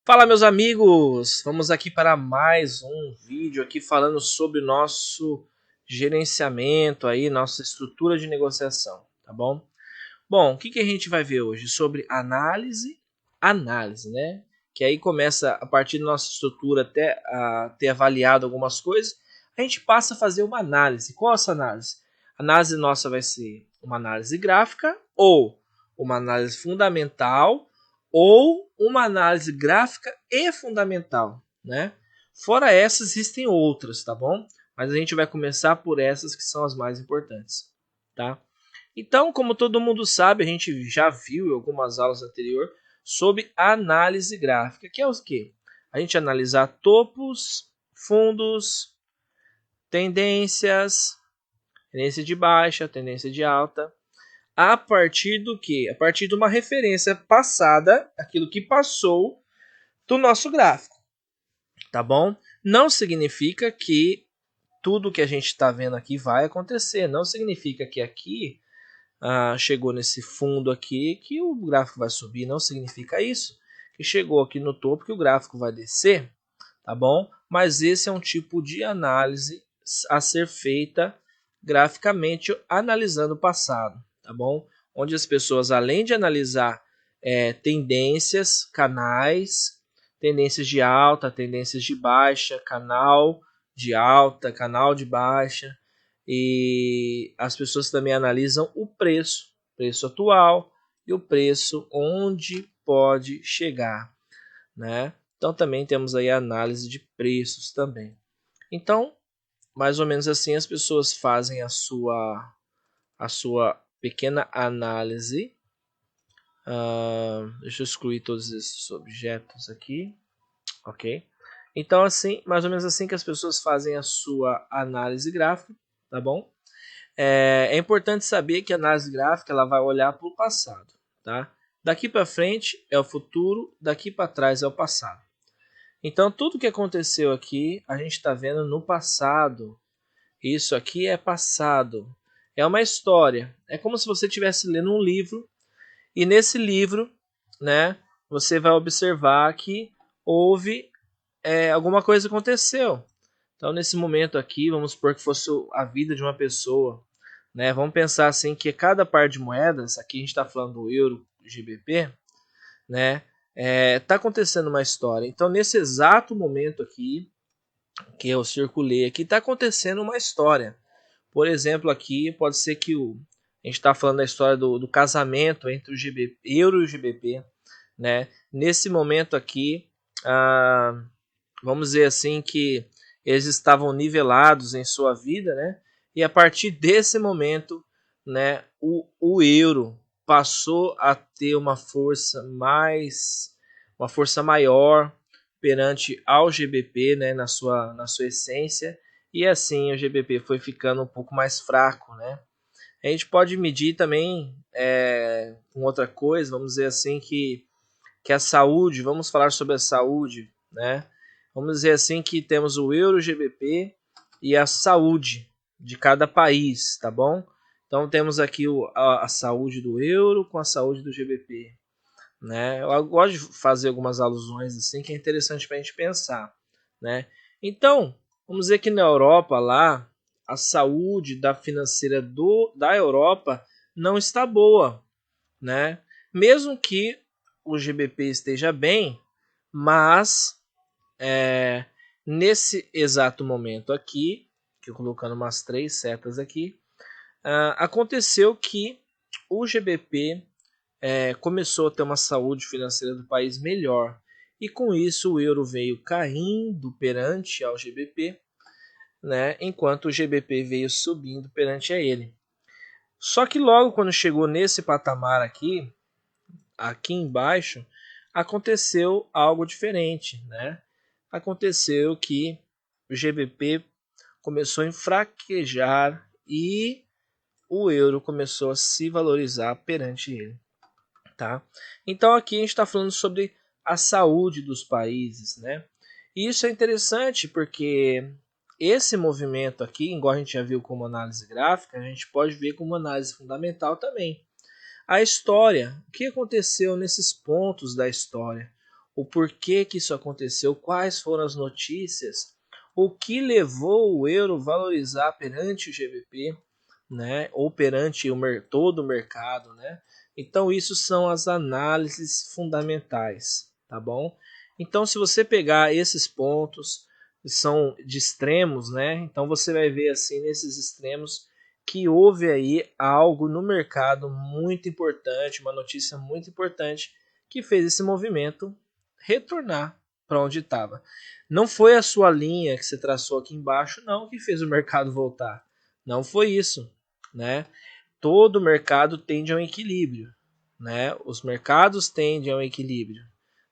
Fala, meus amigos! Vamos aqui para mais um vídeo aqui falando sobre o nosso gerenciamento aí, nossa estrutura de negociação, tá bom? Bom, o que a gente vai ver hoje? Sobre análise, né? Que aí começa a partir da nossa estrutura até a ter avaliado algumas coisas, a gente passa a fazer uma análise. Qual é essa análise? A análise nossa vai ser uma análise gráfica ou uma análise fundamental ou uma análise gráfica e fundamental, né? Fora essas, existem outras, tá bom? Mas a gente vai começar por essas que são as mais importantes, tá? Então, como todo mundo sabe, a gente já viu em algumas aulas anteriores sobre análise gráfica, que é o quê? A gente analisar topos, fundos, tendências, tendência de baixa, tendência de alta, a partir do que? A partir de uma referência passada, aquilo que passou do nosso gráfico, tá bom? Não significa que tudo que a gente está vendo aqui vai acontecer, não significa que aqui chegou nesse fundo aqui que o gráfico vai subir, não significa isso. Que chegou aqui no topo que o gráfico vai descer, tá bom? Mas esse é um tipo de análise a ser feita graficamente analisando o passado, tá bom? Onde as pessoas, além de analisar tendências, canais, tendências de alta, tendências de baixa, canal de alta, canal de baixa, e as pessoas também analisam o preço atual e o preço onde pode chegar, né? Então também temos aí a análise de preços também. Então, mais ou menos assim as pessoas fazem a sua pequena análise. Deixa eu excluir todos esses objetos aqui, ok? Então assim, mais ou menos assim que as pessoas fazem a sua análise gráfica, tá bom? É importante saber que a análise gráfica ela vai olhar para o passado, tá? Daqui para frente é o futuro, daqui para trás é o passado. Então tudo que aconteceu aqui a gente está vendo no passado. Isso aqui é passado. É uma história. É como se você estivesse lendo um livro e nesse livro, né, você vai observar que houve alguma coisa aconteceu. Então nesse momento aqui, vamos supor que fosse a vida de uma pessoa, né? Vamos pensar assim que cada par de moedas, aqui a gente está falando do euro, GBP, né? Tá acontecendo uma história. Então nesse exato momento aqui que eu circulei aqui, está acontecendo uma história. Por exemplo, aqui pode ser que a gente está falando da história do casamento entre o euro e o GBP, né? Nesse momento aqui, vamos dizer assim que eles estavam nivelados em sua vida, né? E a partir desse momento, né, o euro passou a ter uma força maior perante ao GBP, né, na sua essência, e assim o GBP foi ficando um pouco mais fraco, né? A gente pode medir também com outra coisa, vamos dizer assim que a saúde, vamos falar sobre a saúde, né? Vamos dizer assim que temos o euro, o GBP e a saúde de cada país, tá bom? Então temos aqui a saúde do euro com a saúde do GBP, né? Eu gosto de fazer algumas alusões assim que é interessante para a gente pensar, né? Então, vamos dizer que na Europa lá a saúde da financeira da Europa não está boa, né? Mesmo que o GBP esteja bem, mas nesse exato momento aqui, que eu colocando umas 3 setas aqui, aconteceu que o GBP começou a ter uma saúde financeira do país melhor. E com isso o euro veio caindo perante ao GBP, né, enquanto o GBP veio subindo perante a ele. Só que logo quando chegou nesse patamar aqui embaixo, aconteceu algo diferente, né? Aconteceu que o GBP começou a enfraquejar e o euro começou a se valorizar perante ele, tá? Então aqui a gente está falando sobre a saúde dos países, né? E isso é interessante porque esse movimento aqui, igual a gente já viu como análise gráfica, a gente pode ver como análise fundamental também. A história, o que aconteceu nesses pontos da história? o porquê que isso aconteceu, quais foram as notícias, o que levou o euro valorizar perante o GBP, né, ou perante todo o mercado, né? Então isso são as análises fundamentais, tá bom? Então se você pegar esses pontos, são de extremos, né? Então você vai ver assim nesses extremos que houve aí algo no mercado muito importante, uma notícia muito importante que fez esse movimento retornar para onde estava. Não foi a sua linha que você traçou aqui embaixo, não, que fez o mercado voltar. Não foi isso, né? Todo mercado tende a um equilíbrio, né? Os mercados tendem a um equilíbrio,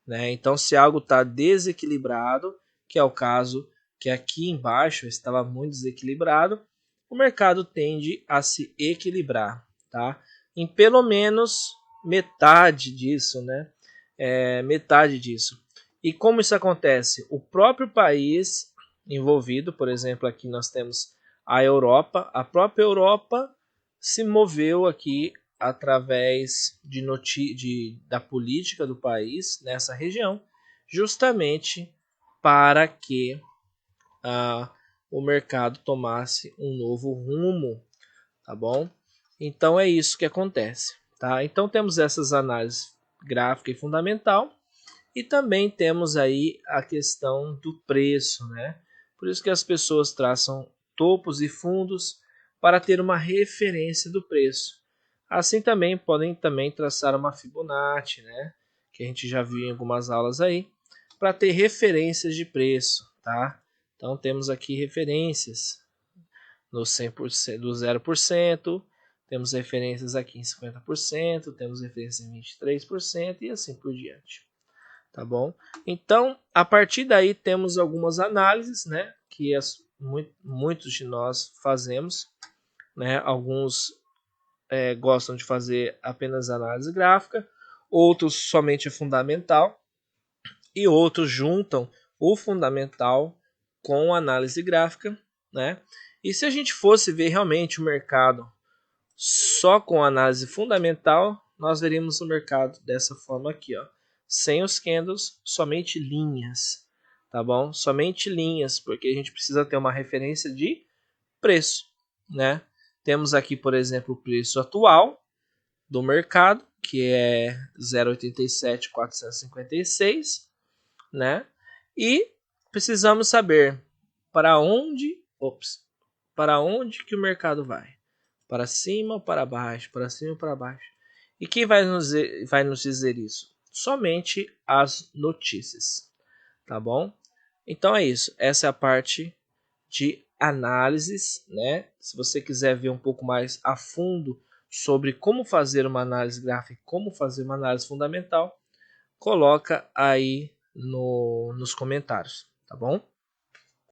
né? Então, se algo está desequilibrado, que é o caso que aqui embaixo estava muito desequilibrado, o mercado tende a se equilibrar, tá? Em pelo menos metade disso, né? Metade disso. E como isso acontece? O próprio país envolvido, por exemplo, aqui nós temos a Europa, a própria Europa se moveu aqui através da política do país nessa região, justamente para que o mercado tomasse um novo rumo, tá bom? Então é isso que acontece, tá? Então temos essas análises gráfica e fundamental e também temos aí a questão do preço, né? Por isso que as pessoas traçam topos e fundos para ter uma referência do preço. Assim também podem também traçar uma Fibonacci, né? Que a gente já viu em algumas aulas aí, para ter referências de preço, tá? Então temos aqui referências no 100%, do 0%, temos referências aqui em 50%, temos referências em 23% e assim por diante. Tá bom? Então, a partir daí temos algumas análises, né, que muitos de nós fazemos, né? Alguns gostam de fazer apenas análise gráfica, outros somente fundamental e outros juntam o fundamental com análise gráfica, né? E se a gente fosse ver realmente o mercado só com análise fundamental, nós veríamos o mercado dessa forma aqui, ó, sem os candles, somente linhas, tá bom? Somente linhas, porque a gente precisa ter uma referência de preço, né? Temos aqui, por exemplo, o preço atual do mercado, que é 0,87456, né? E precisamos saber para onde que o mercado vai. Para cima ou para baixo, para cima ou para baixo. E quem vai nos dizer isso? Somente as notícias, tá bom? Então é isso, essa é a parte de análises, né? Se você quiser ver um pouco mais a fundo sobre como fazer uma análise gráfica, como fazer uma análise fundamental, coloca aí nos comentários, tá bom?